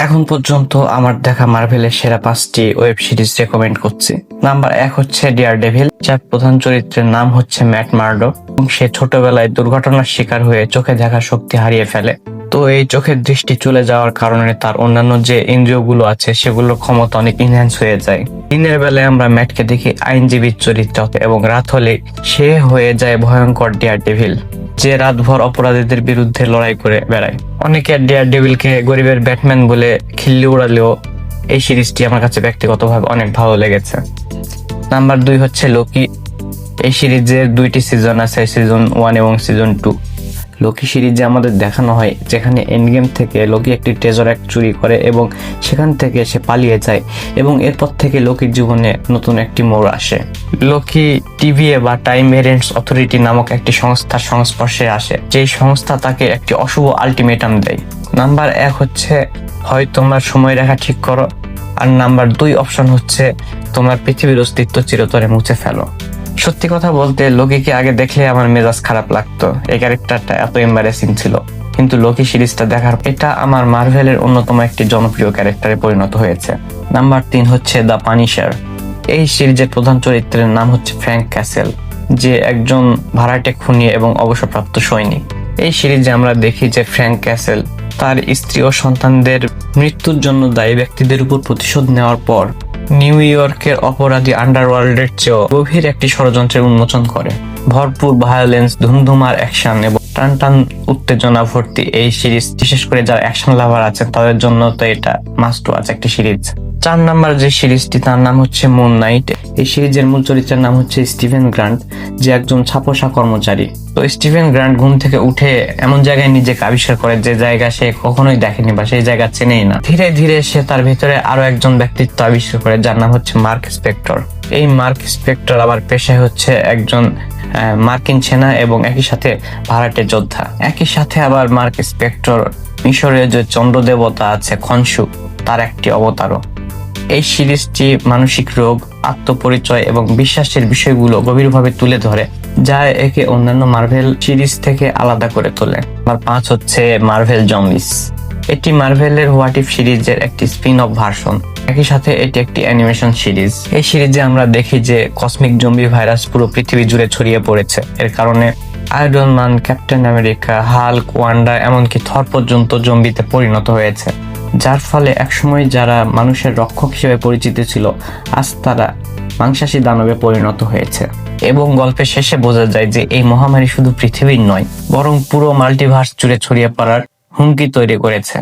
এখন পর্যন্ত আমার দেখা মার্ভেলের সেরা 5টি ওয়েব সিরিজ রেকমেন্ড করছি। নাম্বার 1 হচ্ছে ডেয়ারডেভিল, যার প্রধান চরিত্রের নাম হচ্ছে ম্যাট মার্ডক এবং সে ছোটবেলায় দুর্ঘটনার শিকার হয়ে চোখে দেখার শক্তি হারিয়ে ফেলে। তো এই চোখের দৃষ্টি চলে যাওয়ার কারণে তার অন্যান্য যে ইন্দ্রিয়গুলো আছে সেগুলোর ক্ষমতা অনেক ইনহ্যান্স হয়ে যায়। দিনের বেলায় আমরা ম্যাটকে দেখি আইনজীবীর চরিত্র এবং রাত হলে সে হয়ে যায় ভয়ঙ্কর ডেয়ারডেভিল, যে রাতভর অপরাধীদের বিরুদ্ধে লড়াই করে বেড়ায়। অনেকে ডেয়ারডেভিলকে গরিবের ব্যাটম্যান বলে খিল্লি উড়ালেও এই সিরিজটি আমার কাছে ব্যক্তিগতভাবে অনেক ভালো লেগেছে। নাম্বার 2 হচ্ছে লোকি। এই সিরিজের 2টি সিজন আছে, সিজন 1 এবং সিজন 2। লোকি সিরিজে আমাদের দেখানো হয় যেখানে এন্ড গেম থেকে লোকি একটি ট্রেজার অ্যাক্ট চুরি করে এবং সেখান থেকে সে পালিয়ে যায় এবং এরপর থেকে লোকির জীবনে নতুন একটি মোড় আসে। লোকি টিভিএ বা টাইম ভেরিয়েন্টস অথরিটি নামক একটি সংস্থার সংস্পর্শে আসে, যেই সংস্থা তাকে একটি অশুভ আলটিমেটাম দেয়। নাম্বার 1 হচ্ছে হয় তোমরা সময় রেখা ঠিক করো, আর নাম্বার 2 অপশন হচ্ছে তোমার পৃথিবীর অস্তিত্ব চিরতরে মুছে ফেলো। সত্যি কথা বলতে লোকিকে আগে দেখলে আমার মেজাজ খারাপ লাগতো, এই ক্যারেক্টারটা এত এম্বারেসিং ছিল, কিন্তু লোকি সিরিজটা দেখার এটা আমার মার্ভেলের অন্যতম একটি জনপ্রিয় ক্যারেক্টারে পরিণত হয়েছে। নাম্বার 3 হচ্ছে দ্য পানিশার। এই সিরিজের প্রধান চরিত্রের নাম হচ্ছে ফ্র্যাঙ্ক ক্যাসেল, যে একজন ভাড়াটে খুনি এবং অবসরপ্রাপ্ত সৈনিক। এই সিরিজে আমরা দেখি যে ফ্র্যাঙ্ক ক্যাসেল তার স্ত্রী ও সন্তানদের মৃত্যুর জন্য দায়ী ব্যক্তিদের উপর প্রতিশোধ নেওয়ার পর নিউ ইয়র্কের অপরাধী আন্ডারওয়ার্ল্ডের চেয়েও গভীর একটি ষড়যন্ত্রের উন্মোচন করে। ভরপুর ভায়োলেন্স, ধুমধুমার অ্যাকশন এবং টান টান উত্তেজনা ভর্তি এই সিরিজ, বিশেষ করে যারা অ্যাকশন লাভার আছেন তাদের জন্য তো এটা মাস্ট ওয়াচ একটি সিরিজ। 4 নাম্বার যে সিরিজটি তার নাম হচ্ছে মুন নাইট। এই সিরিজের মূল চরিত্রের নাম হচ্ছে স্টিভেন গ্রান্ট, যে একজন ছাপোষা কর্মচারী। তো স্টিভেন গ্রান্ট ঘুম থেকে উঠে এমন জায়গায় নিজেকে আবিষ্কার করে যে জায়গা সে কখনোই দেখেনি বা সেই জায়গা চেনেই না। ধীরে ধীরে সে তার ভিতরে আরো একজন ব্যক্তিত্ব আবিষ্কার করে যার নাম হচ্ছে মার্ক স্পেক্টর। এই মার্ক স্পেক্টর আবার পেশায় হচ্ছে একজন মার্কিন সেনা এবং একই সাথে ভাড়াটে যোদ্ধা। একই সাথে আবার মার্ক স্পেক্টর মিশরের যে চন্দ্র দেবতা আছে খনসু, তার একটি অবতারও। এই সিরিজটি মানসিক রোগ, আত্মপরিচয় এবং বিশ্বাসের বিষয়গুলো গভীরভাবে তুলে ধরে, যা একে অন্যান্য মার্ভেল সিরিজ থেকে আলাদা করে তোলে। আর 5 হচ্ছে মার্ভেল জম্বিস। এটি মার্ভেলের হোয়াট ইফ সিরিজের একটি স্পিন অফ ভার্সন। একই সাথে এটি একটি অ্যানিমেশন সিরিজ। এই সিরিজে আমরা দেখি যে কসমিক জম্বি ভাইরাস পুরো পৃথিবী জুড়ে ছড়িয়ে পড়েছে। এর কারণে iron man, captain America, Hulk, Wanda এমনকি থর পর্যন্ত জম্বিতে পরিণত হয়েছে, যার ফলে একসময় যারা মানুষের রক্ষক হিসেবে পরিচিত ছিল আজ তারা মাংসাশী দানবে পরিণত হয়েছে। এবং গল্পের শেষে বোঝা যায় যে এই মহামারী শুধু পৃথিবীর নয়, বরং পুরো মাল্টিভার্স জুড়ে ছড়িয়ে পড়ার হুমকি তৈরি করেছে।